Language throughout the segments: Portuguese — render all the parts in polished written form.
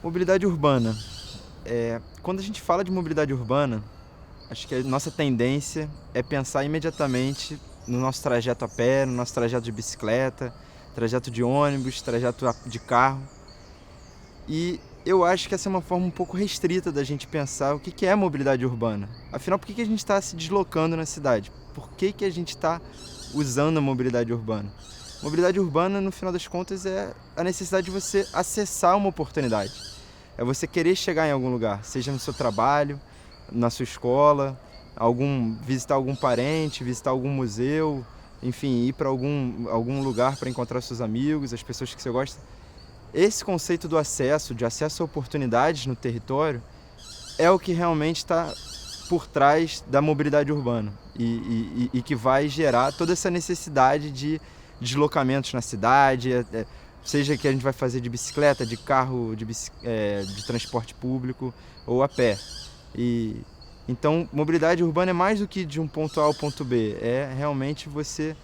Mobilidade urbana. Quando a gente fala de mobilidade urbana, acho que a nossa tendência é pensar imediatamente no nosso trajeto a pé, no nosso trajeto de bicicleta, trajeto de ônibus, trajeto de carro. E eu acho que essa é uma forma um pouco restrita da gente pensar o que é mobilidade urbana. Afinal, por que a gente está se deslocando na cidade? Por que a gente está usando a mobilidade urbana? Mobilidade urbana, no final das contas, é a necessidade de você acessar uma oportunidade. É você querer chegar em algum lugar, seja no seu trabalho, na sua escola, visitar algum parente, visitar algum museu, enfim, ir para algum lugar para encontrar seus amigos, as pessoas que você gosta. Esse conceito do acesso, de acesso a oportunidades no território, é o que realmente está por trás da mobilidade urbana e que vai gerar toda essa necessidade de deslocamentos na cidade, seja que a gente vai fazer de bicicleta, de carro, de transporte público ou a pé. Então, mobilidade urbana é mais do que de um ponto A ao ponto B, é realmente você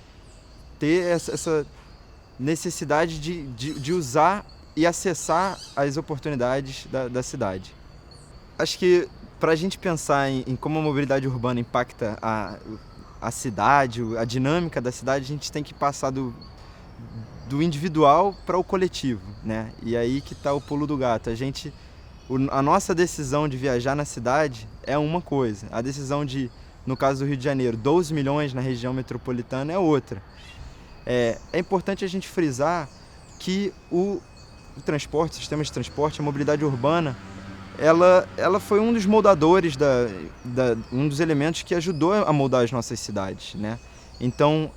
ter essa necessidade de usar e acessar as oportunidades da cidade. Acho que para a gente pensar em como a mobilidade urbana impacta a cidade, a dinâmica da cidade, a gente tem que passar do individual para o coletivo, né? E aí que está o pulo do gato. A nossa decisão de viajar na cidade é uma coisa. A decisão de, no caso do Rio de Janeiro, 12 milhões na região metropolitana é outra. É importante a gente frisar que o transporte, o sistema de transporte, a mobilidade urbana, ela foi um dos moldadores, um dos elementos que ajudou a moldar as nossas cidades, né? Então,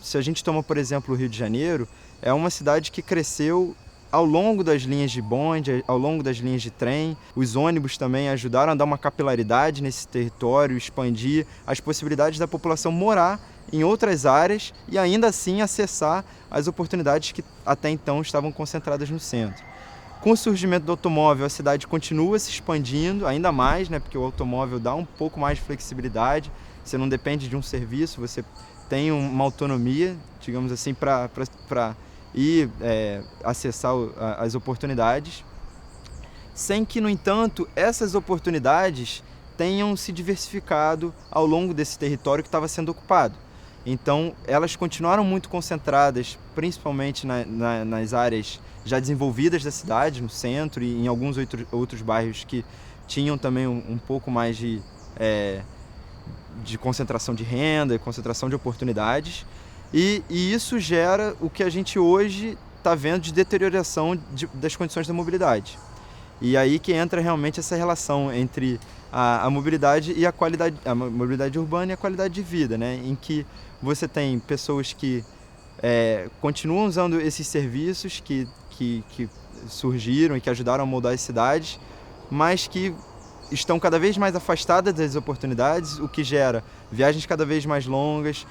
se a gente toma, por exemplo, o Rio de Janeiro, é uma cidade que cresceu ao longo das linhas de bonde, ao longo das linhas de trem. Os ônibus também ajudaram a dar uma capilaridade nesse território, expandir as possibilidades da população morar em outras áreas e ainda assim acessar as oportunidades que até então estavam concentradas no centro. Com o surgimento do automóvel, a cidade continua se expandindo ainda mais, né, porque o automóvel dá um pouco mais de flexibilidade, você não depende de um serviço, você tem uma autonomia, digamos assim, para ir acessar as oportunidades, sem que, no entanto, essas oportunidades tenham se diversificado ao longo desse território que estava sendo ocupado. Então, elas continuaram muito concentradas, principalmente nas áreas já desenvolvidas da cidade, no centro e em alguns outros bairros que tinham também um pouco mais de concentração de renda e concentração de oportunidades. E isso gera o que a gente hoje está vendo de deterioração das condições da mobilidade. E aí que entra realmente essa relação entre a mobilidade e a mobilidade urbana e a qualidade de vida, né? Em que você tem pessoas que continuam usando esses serviços que surgiram e que ajudaram a moldar as cidades, mas que estão cada vez mais afastadas das oportunidades, o que gera viagens cada vez mais longas,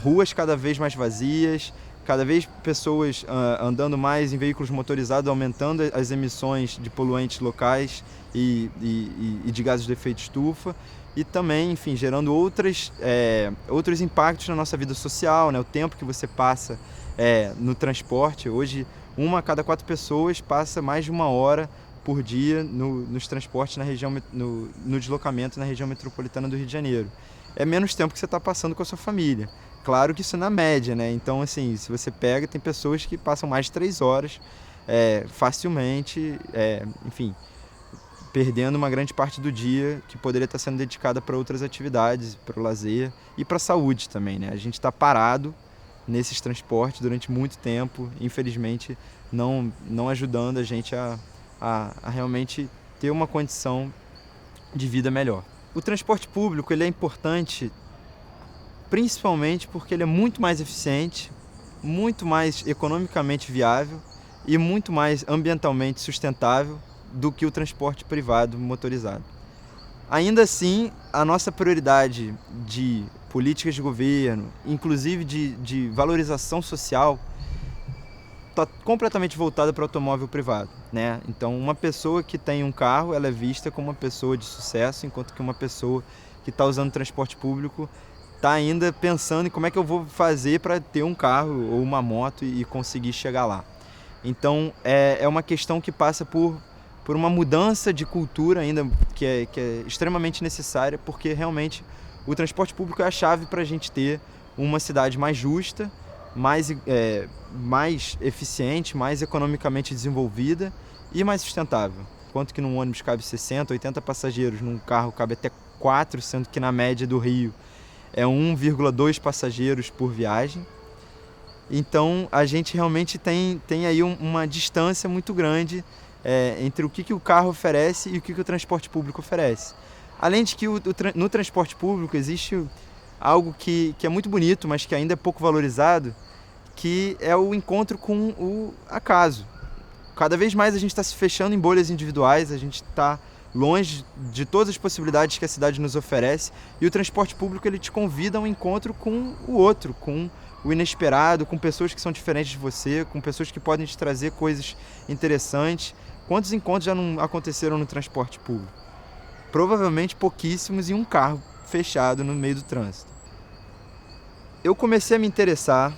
ruas cada vez mais vazias, cada vez pessoas andando mais em veículos motorizados, aumentando as emissões de poluentes locais e de gases de efeito estufa, e também, enfim, gerando outros impactos na nossa vida social, né? O tempo que você passa no transporte. Hoje, 1 a cada 4 pessoas passa mais de 1 hora por dia nos transportes no deslocamento na região metropolitana do Rio de Janeiro. É menos tempo que você está passando com a sua família. Claro que isso é na média, né? Então, assim, se você pega, tem pessoas que passam mais de 3 horas facilmente, enfim, perdendo uma grande parte do dia que poderia estar sendo dedicada para outras atividades, para o lazer e para a saúde também, né? A gente está parado nesses transportes durante muito tempo, infelizmente não ajudando a gente a realmente ter uma condição de vida melhor. O transporte público ele é importante principalmente porque ele é muito mais eficiente, muito mais economicamente viável e muito mais ambientalmente sustentável do que o transporte privado motorizado. Ainda assim, a nossa prioridade de políticas de governo, inclusive de valorização social, está completamente voltada para o automóvel privado, né? Então, uma pessoa que tem um carro, ela é vista como uma pessoa de sucesso, enquanto que uma pessoa que está usando transporte público está ainda pensando em como é que eu vou fazer para ter um carro ou uma moto e conseguir chegar lá. Então é uma questão que passa por uma mudança de cultura ainda que é extremamente necessária, porque realmente o transporte público é a chave para a gente ter uma cidade mais justa, mais eficiente, mais economicamente desenvolvida e mais sustentável. Enquanto que num ônibus cabe 60, 80 passageiros, num carro cabe até 4, sendo que na média do Rio é 1,2 passageiros por viagem. Então a gente realmente tem aí uma distância muito grande entre o que o carro oferece e o que o transporte público oferece. Além de que no transporte público existe algo que é muito bonito, mas que ainda é pouco valorizado, que é o encontro com o acaso. Cada vez mais a gente está se fechando em bolhas individuais, a gente está longe de todas as possibilidades que a cidade nos oferece, e o transporte público ele te convida a um encontro com o outro, com o inesperado, com pessoas que são diferentes de você, com pessoas que podem te trazer coisas interessantes. Quantos encontros já não aconteceram no transporte público? Provavelmente pouquíssimos em um carro fechado no meio do trânsito. Eu comecei a me interessar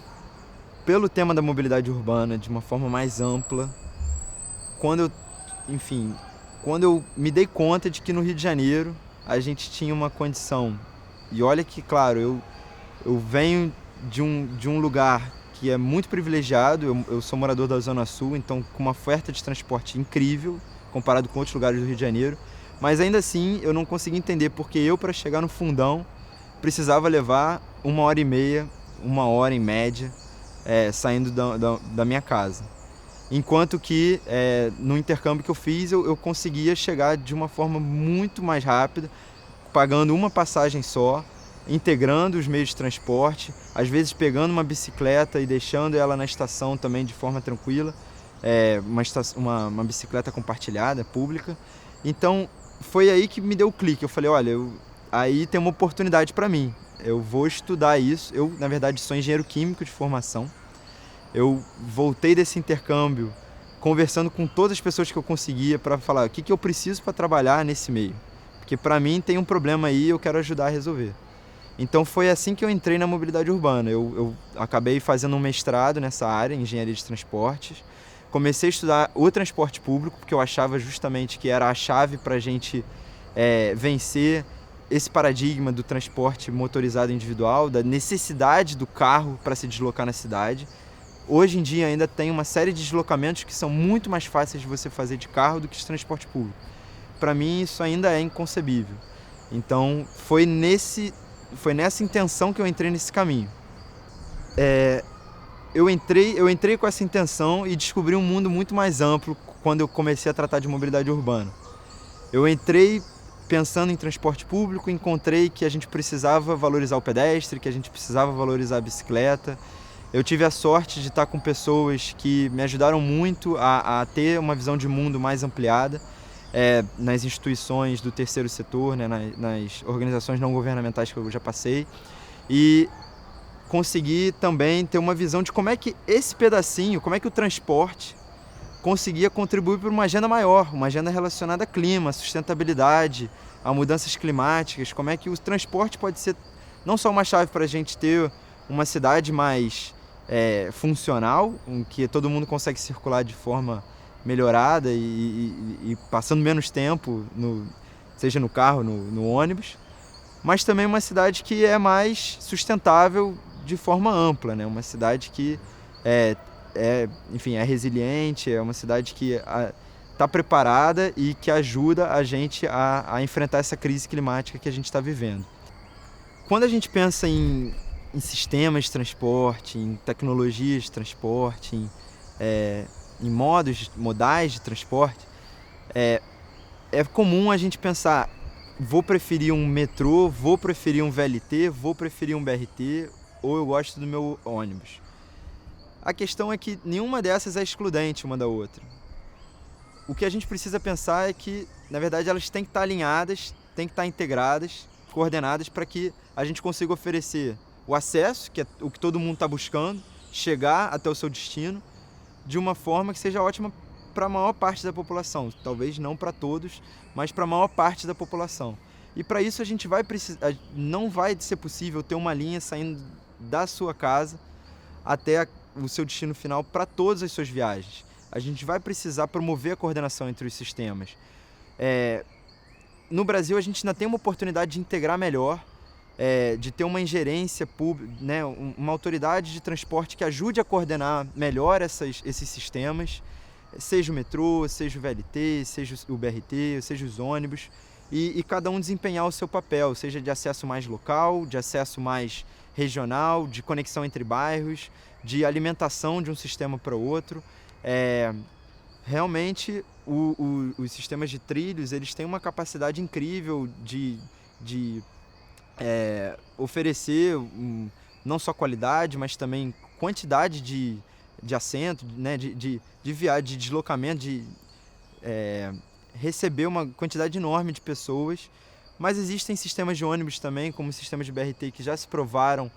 pelo tema da mobilidade urbana de uma forma mais ampla quando eu me dei conta de que no Rio de Janeiro a gente tinha uma condição. E olha que, claro, eu venho de um lugar que é muito privilegiado, eu sou morador da Zona Sul, então com uma oferta de transporte incrível comparado com outros lugares do Rio de Janeiro, mas ainda assim eu não consegui entender porque eu, para chegar no Fundão, precisava levar 1h30, 1 hora em média, saindo da minha casa. Enquanto que no intercâmbio que eu fiz, eu conseguia chegar de uma forma muito mais rápida, pagando uma passagem só, integrando os meios de transporte, às vezes pegando uma bicicleta e deixando ela na estação também de forma tranquila, uma bicicleta compartilhada, pública. Então foi aí que me deu o clique, eu falei, olha, aí tem uma oportunidade para mim, eu vou estudar isso. Eu, na verdade, sou engenheiro químico de formação. Eu voltei desse intercâmbio conversando com todas as pessoas que eu conseguia para falar o que eu preciso para trabalhar nesse meio. Porque para mim tem um problema aí e eu quero ajudar a resolver. Então foi assim que eu entrei na mobilidade urbana. Eu acabei fazendo um mestrado nessa área, em engenharia de transportes. Comecei a estudar o transporte público, porque eu achava justamente que era a chave para a gente vencer esse paradigma do transporte motorizado individual, da necessidade do carro para se deslocar na cidade. Hoje em dia ainda tem uma série de deslocamentos que são muito mais fáceis de você fazer de carro do que de transporte público. Para mim isso ainda é inconcebível. Então foi nessa intenção que eu entrei nesse caminho. Eu entrei com essa intenção e descobri um mundo muito mais amplo quando eu comecei a tratar de mobilidade urbana. Eu entrei pensando em transporte público, encontrei que a gente precisava valorizar o pedestre, que a gente precisava valorizar a bicicleta. Eu tive a sorte de estar com pessoas que me ajudaram muito a ter uma visão de mundo mais ampliada nas instituições do terceiro setor, né, nas organizações não governamentais que eu já passei, e consegui também ter uma visão de como é que esse pedacinho, como é que o transporte conseguia contribuir para uma agenda maior, uma agenda relacionada a clima, sustentabilidade, a mudanças climáticas, como é que o transporte pode ser não só uma chave para a gente ter uma cidade mais funcional, em que todo mundo consegue circular de forma melhorada e passando menos tempo, seja no carro, no ônibus, mas também uma cidade que é mais sustentável de forma ampla, né? Uma cidade que é resiliente, é uma cidade que está preparada e que ajuda a gente a enfrentar essa crise climática que a gente está vivendo. Quando a gente pensa em sistemas de transporte, em tecnologias de transporte, em modais de transporte, é comum a gente pensar, vou preferir um metrô, vou preferir um VLT, vou preferir um BRT, ou eu gosto do meu ônibus. A questão é que nenhuma dessas é excludente uma da outra. O que a gente precisa pensar é que, na verdade, elas têm que estar alinhadas, têm que estar integradas, coordenadas, para que a gente consiga oferecer o acesso, que é o que todo mundo está buscando, chegar até o seu destino de uma forma que seja ótima para a maior parte da população. Talvez não para todos, mas para a maior parte da população. E para isso a gente não vai ser possível ter uma linha saindo da sua casa até o seu destino final para todas as suas viagens. a gente vai precisar promover a coordenação entre os sistemas. No Brasil, a gente ainda tem uma oportunidade de integrar melhor, de ter uma ingerência pública, né, uma autoridade de transporte que ajude a coordenar melhor esses sistemas, seja o metrô, seja o VLT, seja o BRT, seja os ônibus, e cada um desempenhar o seu papel, seja de acesso mais local, de acesso mais regional, de conexão entre bairros, de alimentação de um sistema para o outro. Realmente, os sistemas de trilhos, eles têm uma capacidade incrível de oferecer não só qualidade, mas também quantidade de assento, né, de viagem, de deslocamento, de receber uma quantidade enorme de pessoas. Mas existem sistemas de ônibus também, como sistemas de BRT, que já se provaram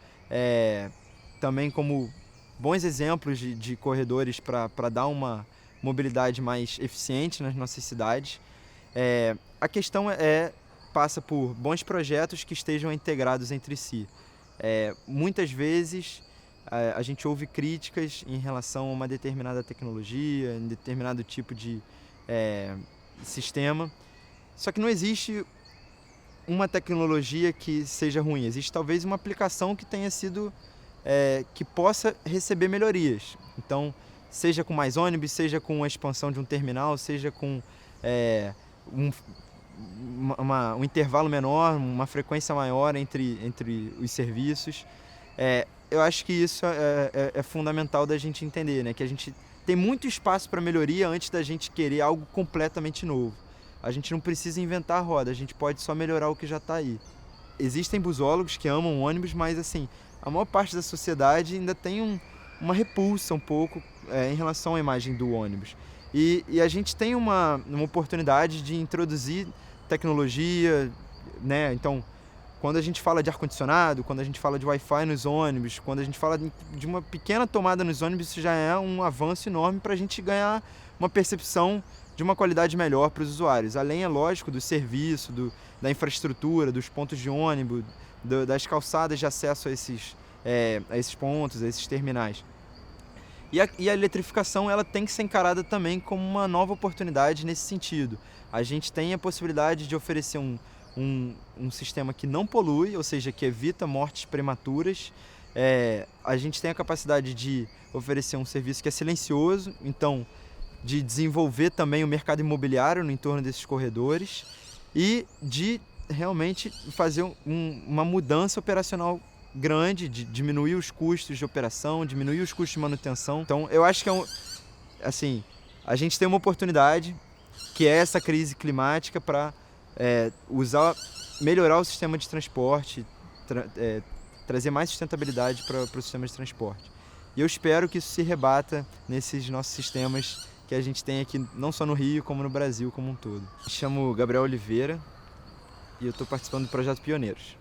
também como bons exemplos de corredores para dar uma mobilidade mais eficiente nas nossas cidades. A questão passa por bons projetos que estejam integrados entre si. Muitas vezes a gente ouve críticas em relação a uma determinada tecnologia, em determinado tipo de sistema, só que não existe uma tecnologia que seja ruim. Existe talvez uma aplicação que tenha sido que possa receber melhorias. Então, seja com mais ônibus, seja com a expansão de um terminal, seja com um intervalo menor, uma frequência maior entre os serviços. Eu acho que isso é fundamental da gente entender, né? Que a gente tem muito espaço para melhoria antes da gente querer algo completamente novo. A gente não precisa inventar a roda, a gente pode só melhorar o que já está aí. Existem busólogos que amam ônibus, mas assim, a maior parte da sociedade ainda tem uma repulsa um pouco em relação à imagem do ônibus. E a gente tem uma oportunidade de introduzir tecnologia, né? Então, quando a gente fala de ar-condicionado, quando a gente fala de Wi-Fi nos ônibus, quando a gente fala de uma pequena tomada nos ônibus, isso já é um avanço enorme para a gente ganhar uma percepção de uma qualidade melhor para os usuários. Além, é lógico, do serviço, da infraestrutura, dos pontos de ônibus, das calçadas de acesso a esses pontos, a esses terminais. E a eletrificação, ela tem que ser encarada também como uma nova oportunidade nesse sentido. A gente tem a possibilidade de oferecer um sistema que não polui, ou seja, que evita mortes prematuras. A gente tem a capacidade de oferecer um serviço que é silencioso, então de desenvolver também o mercado imobiliário no entorno desses corredores e de realmente fazer uma mudança operacional grande, de diminuir os custos de operação, diminuir os custos de manutenção. Então, eu acho que a gente tem uma oportunidade, que é essa crise climática, para melhorar o sistema de transporte, trazer mais sustentabilidade para o sistema de transporte. E eu espero que isso se rebata nesses nossos sistemas que a gente tem aqui, não só no Rio, como no Brasil como um todo. Me chamo Gabriel Oliveira e eu estou participando do projeto Pioneiros.